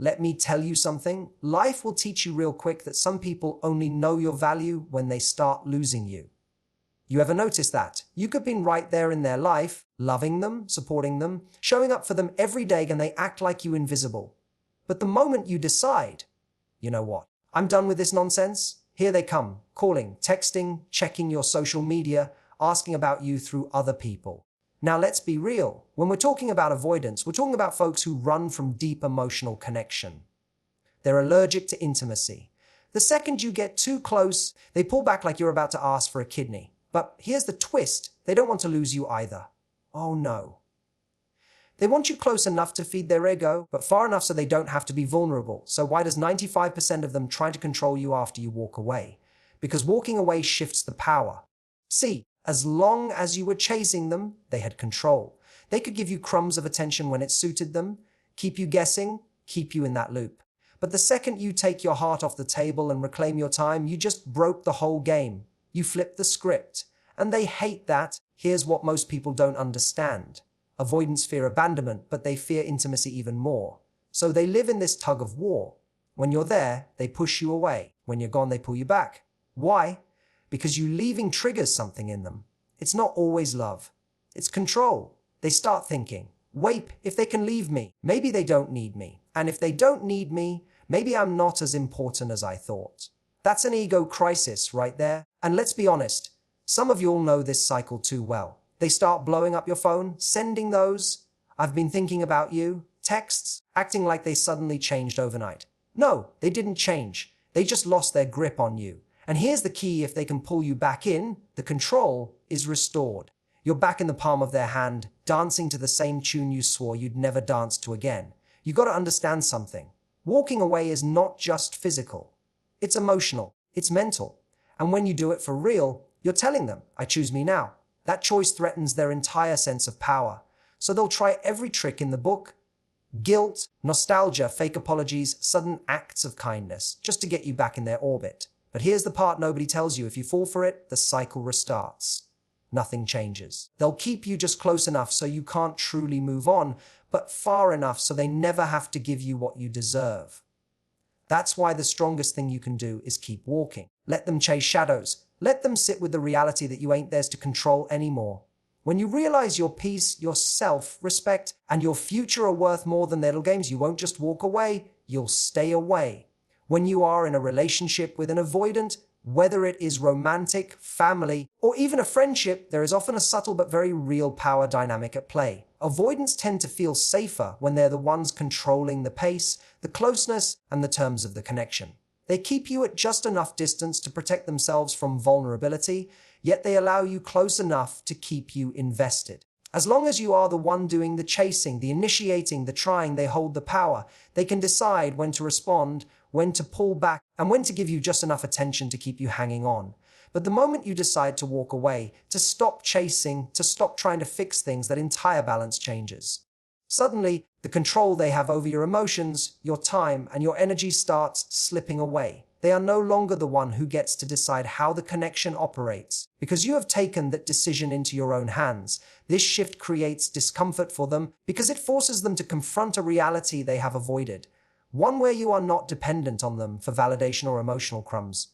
Let me tell you something. Life will teach you real quick that some people only know your value when they start losing you. You ever notice that? You could be right there in their life, loving them, supporting them, showing up for them every day, and they act like you invisible. But the moment you decide, you know what? I'm done with this nonsense. Here they come, calling, texting, checking your social media, asking about you through other people. Now let's be real. When we're talking about avoidance, we're talking about folks who run from deep emotional connection. They're allergic to intimacy. The second you get too close, they pull back like you're about to ask for a kidney. But here's the twist. They don't want to lose you either. Oh no. They want you close enough to feed their ego, but far enough so they don't have to be vulnerable. So why does 95% of them try to control you after you walk away? Because walking away shifts the power. See, as long as you were chasing them, they had control. They could give you crumbs of attention when it suited them, keep you guessing, keep you in that loop. But the second you take your heart off the table and reclaim your time, you just broke the whole game. You flipped the script. And they hate that. Here's what most people don't understand. Avoidants fear abandonment, but they fear intimacy even more. So they live in this tug of war. When you're there, they push you away. When you're gone, they pull you back. Why? Because you leaving triggers something in them. It's not always love. It's control. They start thinking, wait, if they can leave me, maybe they don't need me. And if they don't need me, maybe I'm not as important as I thought. That's an ego crisis right there. And let's be honest, some of you all know this cycle too well. They start blowing up your phone, sending those "I've been thinking about you" texts, acting like they suddenly changed overnight. No, they didn't change. They just lost their grip on you. And here's the key: if they can pull you back in, the control is restored. You're back in the palm of their hand, dancing to the same tune you swore you'd never dance to again. You got to understand something. Walking away is not just physical. It's emotional. It's mental. And when you do it for real, you're telling them, I choose me now. That choice threatens their entire sense of power. So they'll try every trick in the book. Guilt, nostalgia, fake apologies, sudden acts of kindness, just to get you back in their orbit. But here's the part nobody tells you. If you fall for it, the cycle restarts. Nothing changes. They'll keep you just close enough so you can't truly move on, but far enough so they never have to give you what you deserve. That's why the strongest thing you can do is keep walking. Let them chase shadows. Let them sit with the reality that you ain't theirs to control anymore. When you realize your peace, your self-respect, and your future are worth more than their little games, you won't just walk away, you'll stay away. When you are in a relationship with an avoidant, whether it is romantic, family, or even a friendship, there is often a subtle but very real power dynamic at play. Avoidants tend to feel safer when they're the ones controlling the pace, the closeness, and the terms of the connection. They keep you at just enough distance to protect themselves from vulnerability, yet they allow you close enough to keep you invested. As long as you are the one doing the chasing, the initiating, the trying, they hold the power. They can decide when to respond, when to pull back, and when to give you just enough attention to keep you hanging on. But the moment you decide to walk away, to stop chasing, to stop trying to fix things, that entire balance changes. Suddenly, the control they have over your emotions, your time, and your energy starts slipping away. They are no longer the one who gets to decide how the connection operates. Because you have taken that decision into your own hands, this shift creates discomfort for them because it forces them to confront a reality they have avoided. One where you are not dependent on them for validation or emotional crumbs.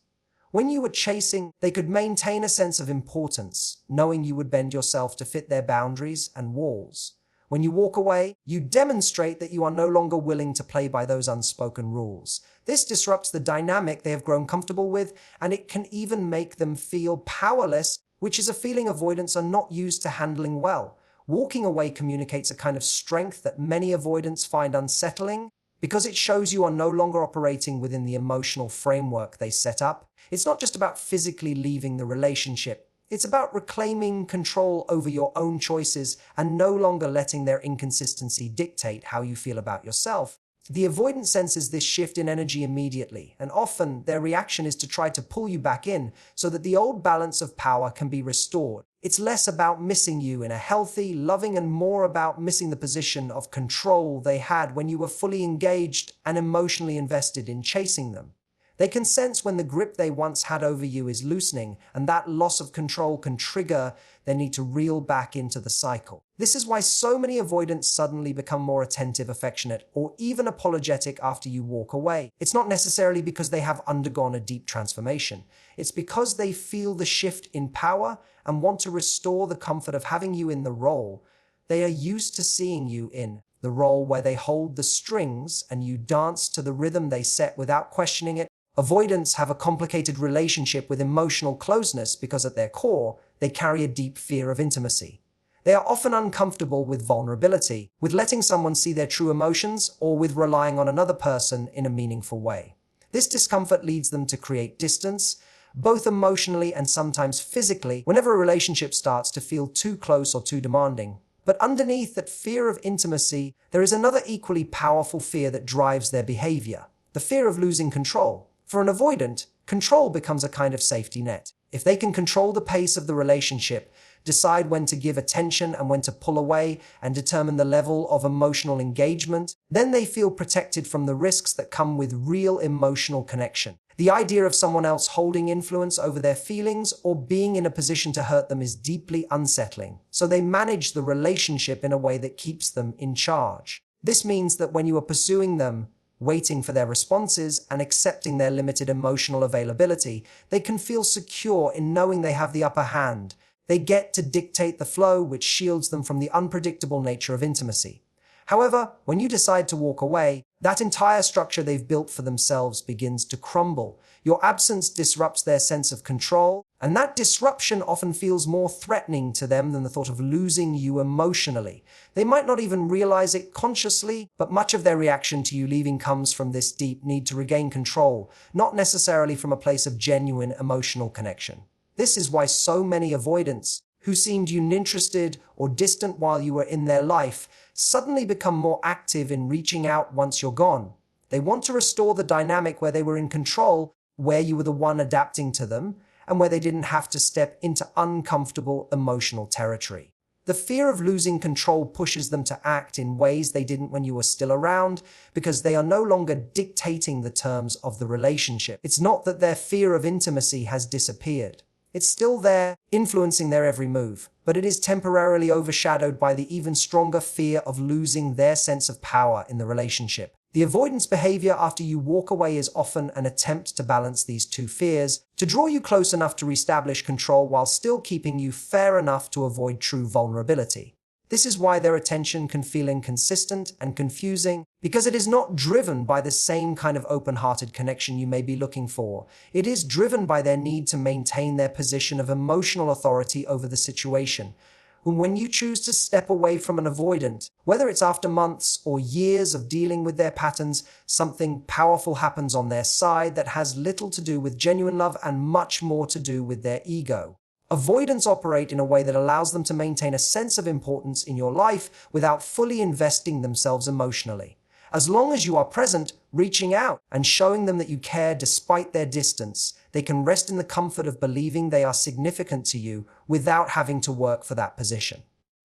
When you were chasing, they could maintain a sense of importance, knowing you would bend yourself to fit their boundaries and walls. When you walk away, you demonstrate that you are no longer willing to play by those unspoken rules. This disrupts the dynamic they have grown comfortable with, and it can even make them feel powerless, which is a feeling avoidants are not used to handling well. Walking away communicates a kind of strength that many avoidants find unsettling, because it shows you are no longer operating within the emotional framework they set up. It's not just about physically leaving the relationship. It's about reclaiming control over your own choices and no longer letting their inconsistency dictate how you feel about yourself. The avoidant senses this shift in energy immediately, and often their reaction is to try to pull you back in so that the old balance of power can be restored. It's less about missing you in a healthy, loving, and more about missing the position of control they had when you were fully engaged and emotionally invested in chasing them. They can sense when the grip they once had over you is loosening, and that loss of control can trigger their need to reel back into the cycle. This is why so many avoidants suddenly become more attentive, affectionate, or even apologetic after you walk away. It's not necessarily because they have undergone a deep transformation. It's because they feel the shift in power and want to restore the comfort of having you in the role they are used to seeing you in, the role where they hold the strings and you dance to the rhythm they set without questioning it. Avoidants have a complicated relationship with emotional closeness because at their core, they carry a deep fear of intimacy. They are often uncomfortable with vulnerability, with letting someone see their true emotions, or with relying on another person in a meaningful way. This discomfort leads them to create distance, both emotionally and sometimes physically, whenever a relationship starts to feel too close or too demanding. But underneath that fear of intimacy, there is another equally powerful fear that drives their behavior: the fear of losing control. For an avoidant, control becomes a kind of safety net. If they can control the pace of the relationship, decide when to give attention and when to pull away, and determine the level of emotional engagement, then they feel protected from the risks that come with real emotional connection. The idea of someone else holding influence over their feelings or being in a position to hurt them is deeply unsettling, so they manage the relationship in a way that keeps them in charge. This means that when you are pursuing them, waiting for their responses, and accepting their limited emotional availability, they can feel secure in knowing they have the upper hand. They get to dictate the flow, which shields them from the unpredictable nature of intimacy. However, when you decide to walk away, that entire structure they've built for themselves begins to crumble. Your absence disrupts their sense of control, and that disruption often feels more threatening to them than the thought of losing you emotionally. They might not even realize it consciously, but much of their reaction to you leaving comes from this deep need to regain control, not necessarily from a place of genuine emotional connection. This is why so many avoidants, who seemed uninterested or distant while you were in their life, suddenly become more active in reaching out once you're gone. They want to restore the dynamic where they were in control, where you were the one adapting to them, and where they didn't have to step into uncomfortable emotional territory. The fear of losing control pushes them to act in ways they didn't when you were still around, because they are no longer dictating the terms of the relationship. It's not that their fear of intimacy has disappeared. It's still there, influencing their every move, but it is temporarily overshadowed by the even stronger fear of losing their sense of power in the relationship. The avoidance behavior after you walk away is often an attempt to balance these two fears, to draw you close enough to reestablish control while still keeping you fair enough to avoid true vulnerability. This is why their attention can feel inconsistent and confusing, because it is not driven by the same kind of open-hearted connection you may be looking for. It is driven by their need to maintain their position of emotional authority over the situation. When you choose to step away from an avoidant, whether it's after months or years of dealing with their patterns, something powerful happens on their side that has little to do with genuine love and much more to do with their ego. Avoidants operate in a way that allows them to maintain a sense of importance in your life without fully investing themselves emotionally. As long as you are present, reaching out, and showing them that you care despite their distance, they can rest in the comfort of believing they are significant to you without having to work for that position.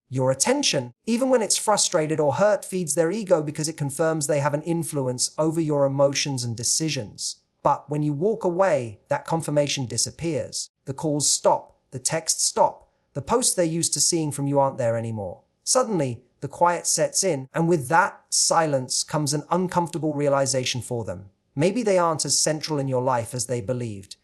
Your attention, even when it's frustrated or hurt, feeds their ego because it confirms they have an influence over your emotions and decisions. But when you walk away, that confirmation disappears. The calls stop. The texts stop. The posts they're used to seeing from you aren't there anymore. Suddenly, the quiet sets in, and with that silence comes an uncomfortable realization for them. Maybe they aren't as central in your life as they believed.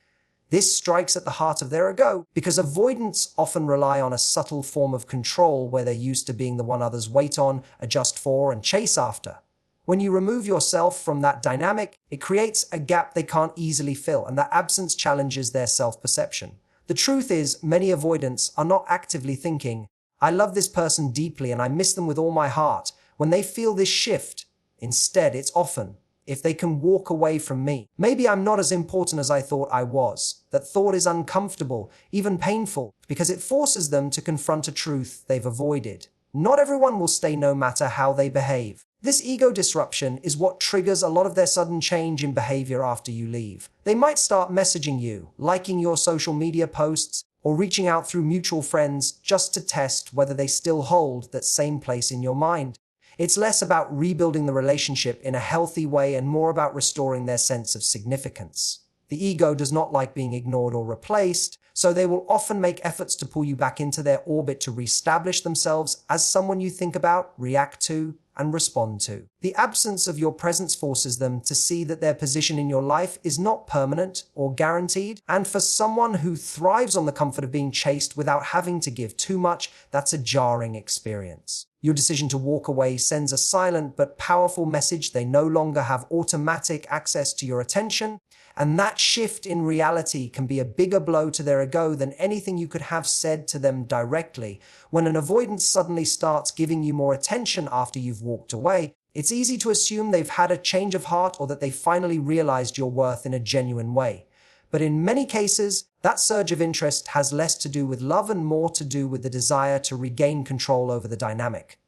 This strikes at the heart of their ego, because avoidants often rely on a subtle form of control where they're used to being the one others wait on, adjust for, and chase after. When you remove yourself from that dynamic, it creates a gap they can't easily fill, and that absence challenges their self-perception. The truth is, many avoidants are not actively thinking, "I love this person deeply and I miss them with all my heart," when they feel this shift. Instead, it's often, "If they can walk away from me, maybe I'm not as important as I thought I was." That thought is uncomfortable, even painful, because it forces them to confront a truth they've avoided. Not everyone will stay no matter how they behave. This ego disruption is what triggers a lot of their sudden change in behavior after you leave. They might start messaging you, liking your social media posts, or reaching out through mutual friends just to test whether they still hold that same place in your mind. It's less about rebuilding the relationship in a healthy way and more about restoring their sense of significance. The ego does not like being ignored or replaced, so they will often make efforts to pull you back into their orbit to reestablish themselves as someone you think about, react to, and respond to. The absence of your presence forces them to see that their position in your life is not permanent or guaranteed, and for someone who thrives on the comfort of being chased without having to give too much, that's a jarring experience. Your decision to walk away sends a silent but powerful message. They no longer have automatic access to your attention, and that shift in reality can be a bigger blow to their ego than anything you could have said to them directly. When an avoidance suddenly starts giving you more attention after you've walked away, it's easy to assume they've had a change of heart or that they finally realized your worth in a genuine way. But in many cases, that surge of interest has less to do with love and more to do with the desire to regain control over the dynamic.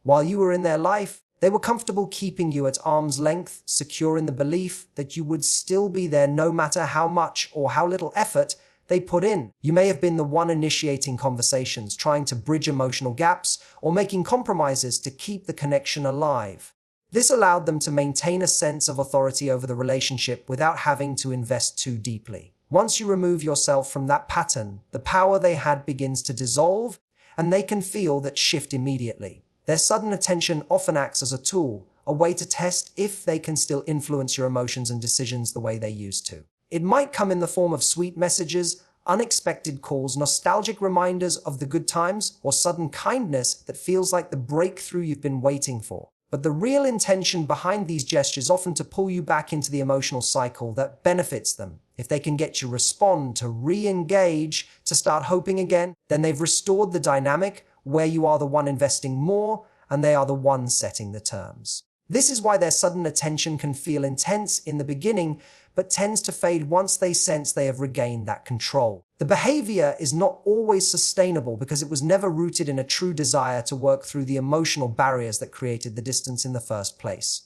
While you were in their life, they were comfortable keeping you at arm's length, secure in the belief that you would still be there no matter how much or how little effort they put in. You may have been the one initiating conversations, trying to bridge emotional gaps, or making compromises to keep the connection alive. This allowed them to maintain a sense of authority over the relationship without having to invest too deeply. Once you remove yourself from that pattern, the power they had begins to dissolve, and they can feel that shift immediately. Their sudden attention often acts as a tool, a way to test if they can still influence your emotions and decisions the way they used to. It might come in the form of sweet messages, unexpected calls, nostalgic reminders of the good times, or sudden kindness that feels like the breakthrough you've been waiting for. But the real intention behind these gestures is often to pull you back into the emotional cycle that benefits them. If they can get you to respond, to re-engage, to start hoping again, then they've restored the dynamic where you are the one investing more and they are the one setting the terms. This is why their sudden attention can feel intense in the beginning, but tends to fade once they sense they have regained that control. The behavior is not always sustainable because it was never rooted in a true desire to work through the emotional barriers that created the distance in the first place.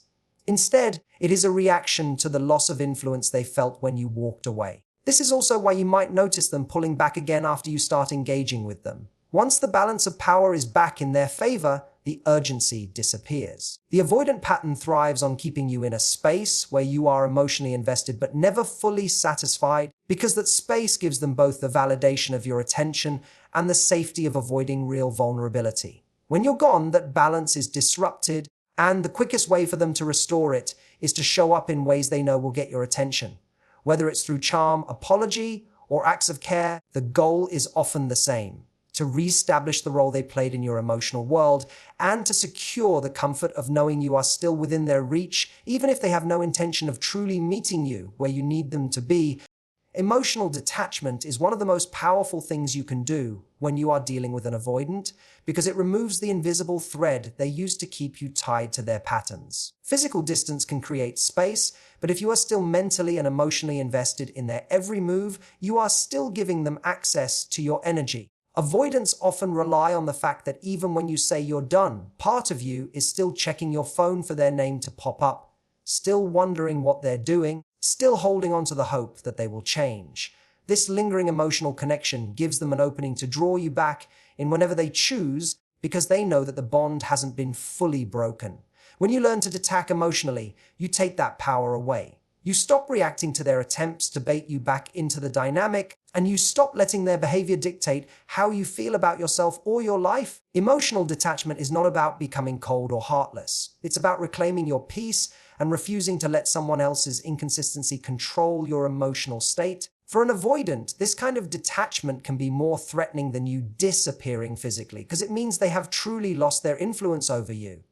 Instead, it is a reaction to the loss of influence they felt when you walked away. This is also why you might notice them pulling back again after you start engaging with them. Once the balance of power is back in their favor, the urgency disappears. The avoidant pattern thrives on keeping you in a space where you are emotionally invested but never fully satisfied, because that space gives them both the validation of your attention and the safety of avoiding real vulnerability. When you're gone, that balance is disrupted, and the quickest way for them to restore it is to show up in ways they know will get your attention. Whether it's through charm, apology, or acts of care, the goal is often the same: to reestablish the role they played in your emotional world, and to secure the comfort of knowing you are still within their reach, even if they have no intention of truly meeting you where you need them to be. Emotional detachment is one of the most powerful things you can do when you are dealing with an avoidant, because it removes the invisible thread they use to keep you tied to their patterns. Physical distance can create space, but if you are still mentally and emotionally invested in their every move, you are still giving them access to your energy. Avoidants often rely on the fact that even when you say you're done, part of you is still checking your phone for their name to pop up, still wondering what they're doing, still holding on to the hope that they will change. This lingering emotional connection gives them an opening to draw you back in whenever they choose, because they know that the bond hasn't been fully broken. When you learn to detach emotionally, you take that power away. You stop reacting to their attempts to bait you back into the dynamic, and you stop letting their behavior dictate how you feel about yourself or your life. Emotional detachment is not about becoming cold or heartless. It's about reclaiming your peace and refusing to let someone else's inconsistency control your emotional state. For an avoidant, this kind of detachment can be more threatening than you disappearing physically, because it means they have truly lost their influence over you.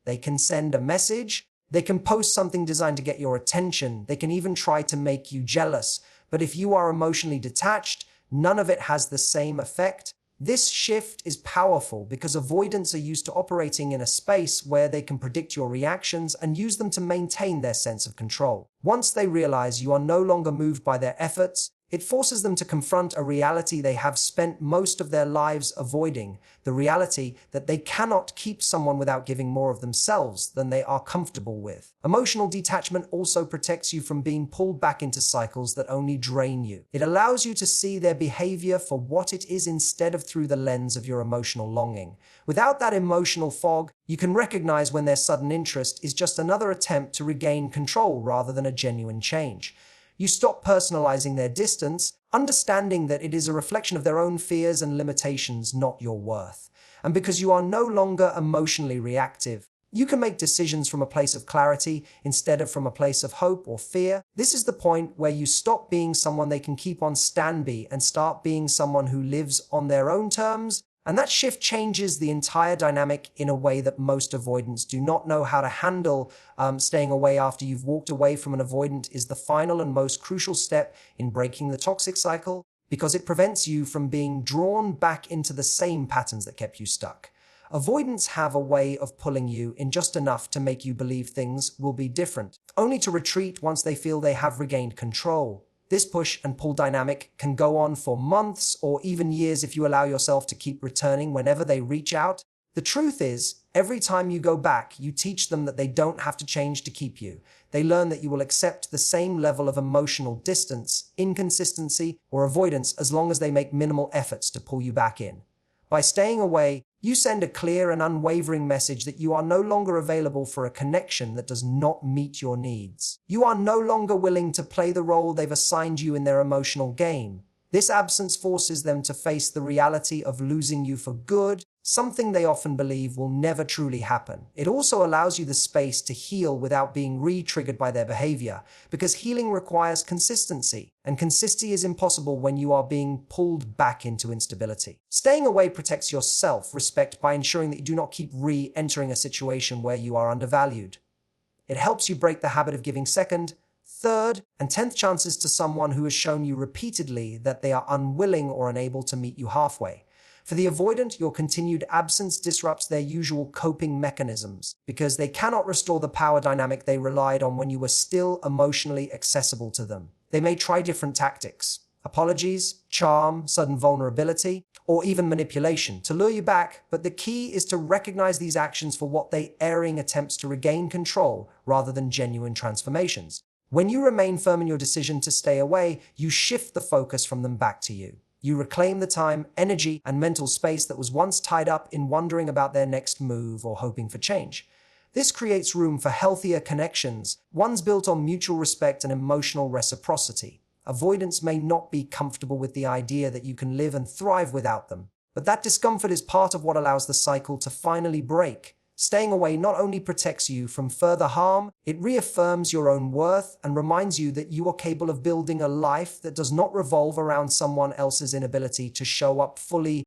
They can send a message, they can post something designed to get your attention, they can even try to make you jealous. But if you are emotionally detached, none of it has the same effect. This shift is powerful because avoidants are used to operating in a space where they can predict your reactions and use them to maintain their sense of control. Once they realize you are no longer moved by their efforts, it forces them to confront a reality they have spent most of their lives avoiding, the reality that they cannot keep someone without giving more of themselves than they are comfortable with. Emotional detachment also protects you from being pulled back into cycles that only drain you. It allows you to see their behavior for what it is instead of through the lens of your emotional longing. Without that emotional fog, you can recognize when their sudden interest is just another attempt to regain control rather than a genuine change. You stop personalizing their distance, understanding that it is a reflection of their own fears and limitations, not your worth. And because you are no longer emotionally reactive, you can make decisions from a place of clarity instead of from a place of hope or fear. This is the point where you stop being someone they can keep on standby and start being someone who lives on their own terms. And that shift changes the entire dynamic in a way that most avoidants do not know how to handle. Staying away after you've walked away from an avoidant is the final and most crucial step in breaking the toxic cycle, because it prevents you from being drawn back into the same patterns that kept you stuck. Avoidants have a way of pulling you in just enough to make you believe things will be different, only to retreat once they feel they have regained control. This push and pull dynamic can go on for months or even years if you allow yourself to keep returning whenever they reach out. The truth is, every time you go back, you teach them that they don't have to change to keep you. They learn that you will accept the same level of emotional distance, inconsistency, or avoidance as long as they make minimal efforts to pull you back in. By staying away, you send a clear and unwavering message that you are no longer available for a connection that does not meet your needs. You are no longer willing to play the role they've assigned you in their emotional game. This absence forces them to face the reality of losing you for good, something they often believe will never truly happen. It also allows you the space to heal without being re-triggered by their behavior, because healing requires consistency, and consistency is impossible when you are being pulled back into instability. Staying away protects your self-respect by ensuring that you do not keep re-entering a situation where you are undervalued. It helps you break the habit of giving second, third, and 10th chances to someone who has shown you repeatedly that they are unwilling or unable to meet you halfway. For the avoidant, your continued absence disrupts their usual coping mechanisms because they cannot restore the power dynamic they relied on when you were still emotionally accessible to them. They may try different tactics: apologies, charm, sudden vulnerability, or even manipulation to lure you back, but the key is to recognize these actions for what they erring attempts to regain control rather than genuine transformations. When you remain firm in your decision to stay away, you shift the focus from them back to you. You reclaim the time, energy, and mental space that was once tied up in wondering about their next move or hoping for change. This creates room for healthier connections, ones built on mutual respect and emotional reciprocity. Avoidants may not be comfortable with the idea that you can live and thrive without them, but that discomfort is part of what allows the cycle to finally break. Staying away not only protects you from further harm, it reaffirms your own worth and reminds you that you are capable of building a life that does not revolve around someone else's inability to show up fully